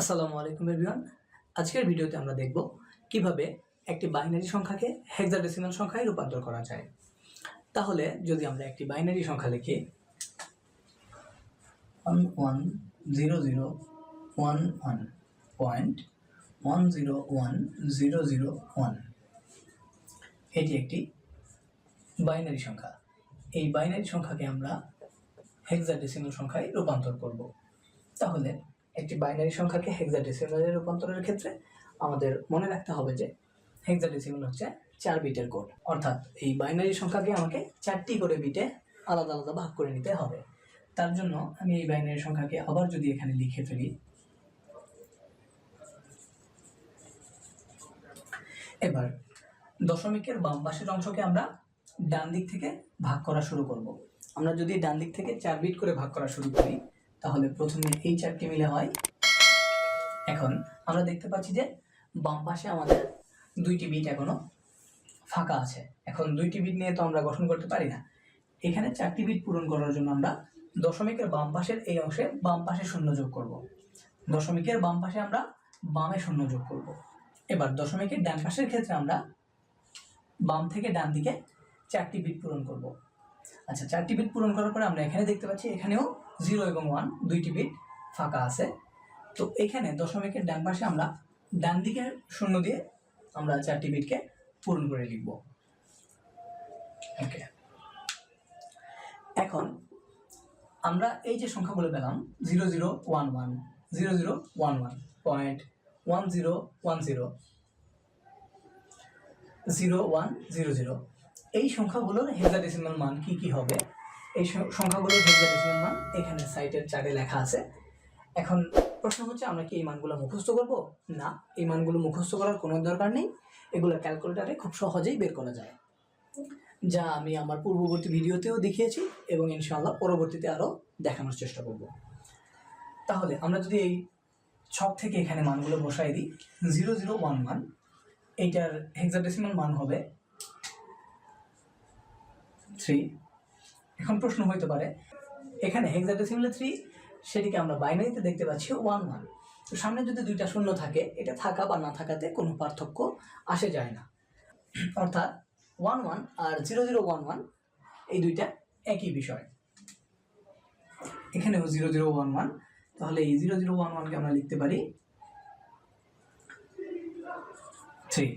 আসসালামু আলাইকুম এভরিওয়ান। আজকের ভিডিওতে আমরা দেখব কিভাবে একটি বাইনারি সংখ্যাকে হেক্সাডেসিমাল সংখ্যায় রূপান্তর করা যায়। তাহলে যদি আমরা একটি বাইনারি সংখ্যা লিখি 110011.101001, এটি একটি বাইনারি সংখ্যা। এই বাইনারি সংখ্যাকে আমরা হেক্সাডেসিমাল সংখ্যায় রূপান্তর করব। তাহলে একটি বাইনারি সংখ্যাকে হেক্সাডেসিমালে রূপান্তরের ক্ষেত্রে আমাদের মনে রাখতে হবে যে হেক্সাডেসিমাল হচ্ছে 4 বিটের কোড, অর্থাৎ এই বাইনারি সংখ্যাকে আমাকে 4টি করে বিটে আলাদা আলাদা ভাগ করে নিতে হবে। তার জন্য আমি এই বাইনারি সংখ্যাকে আবার যদি এখানে লিখে ফেলি, এবার দশমিকের বাম পাশের অংশকে আমরা ডান দিক থেকে ভাগ করা শুরু করব। আমরা যদি ডান দিক থেকে 4 বিট করে ভাগ করা শুরু করি, তাহলে প্রথমে এই 4টি মিলে হয়। এখন আমরা দেখতে পাচ্ছি যে বাম পাশে আমাদের 2টি বিট এখনো ফাঁকা আছে। এখন 2টি বিট নিয়ে তো আমরা গঠন করতে পারি না। এখানে 4টি বিট পূরণ করার জন্য আমরা দশমিকের বাম পাশের এই অংশে বাম পাশে শূন্য যোগ করব। দশমিকের বাম পাশে আমরা বামে শূন্য যোগ করব। এবার দশমিকের ডান পাশের ক্ষেত্রে আমরা বাম থেকে ডান দিকে 4টি বিট পূরণ করব। আচ্ছা, 4টি বিট পূরণ করার পরে আমরা এখানে দেখতে পাচ্ছি এখানেও 0 এবং 1 2টি বিট ফাঁকা আছে। তো এখানে দশমিকের ডান পাশে আমরা ডান দিকে শূন্য দিয়ে আমরা 4টি বিটকে পূরণ করে লিখব। ওকে, এখন আমরা এই যে সংখ্যাগুলো পেলাম 0011 0011.1010 0100, এই সংখ্যাগুলোর হেক্সাডেসিমাল মান কি কি হবে? এই সংখ্যাগুলোর হেক্সাডেসিমাল মান এখানে সাইটের চার্টে লেখা আছে। এখন প্রশ্ন হচ্ছে, আমরা কি এই মানগুলো মুখস্থ করব? না, এই মানগুলো মুখস্থ করার কোনো দরকার নেই। এগুলো ক্যালকুলেটরে খুব সহজেই বের করা যায়, যা আমি আমার পূর্ববর্তী ভিডিওতেও দেখিয়েছি এবং ইনশাআল্লাহ পরবর্তীতে আরও দেখানোর চেষ্টা করব। তাহলে আমরা যদি এই ছক থেকে এখানে মানগুলো বসাই দিই, 0011 এইটার হেক্সাডেসিমাল মান হবে 3। এখন প্রশ্ন হইতে পারে, এখানে হেক্সাডেসিমালে 3, সেটিকে আমরা বাইনারিতে দেখতে পাচ্ছি 11। তো সামনে যদি 2টা শূন্য থাকে, এটা থাকা বা না থাকাতে কোনো পার্থক্য আসে যায় না। অর্থাৎ 11 আর 0011 এই দুইটা একই বিষয়। এখানেও 0011, তাহলে এই 0011কে আমরা লিখতে পারি 3।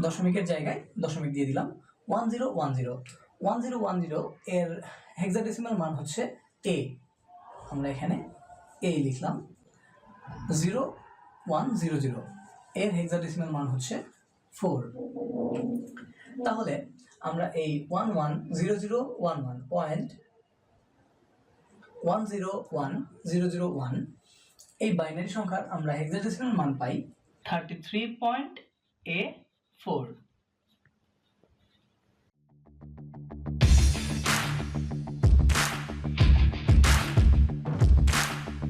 দশমিকের জায়গায় দশমিক দিয়ে দিলাম। 1010 এর হেক্সাডেসিমাল মান হচ্ছে a, আমরা এখানে a লিখলাম। 0100 এর হেক্সাডেসিমাল মান হচ্ছে 4। তাহলে আমরা এই 1100.101001 এই বাইনারি সংখ্যার আমরা হেক্সাডেসিমাল মান পাই 33.A4।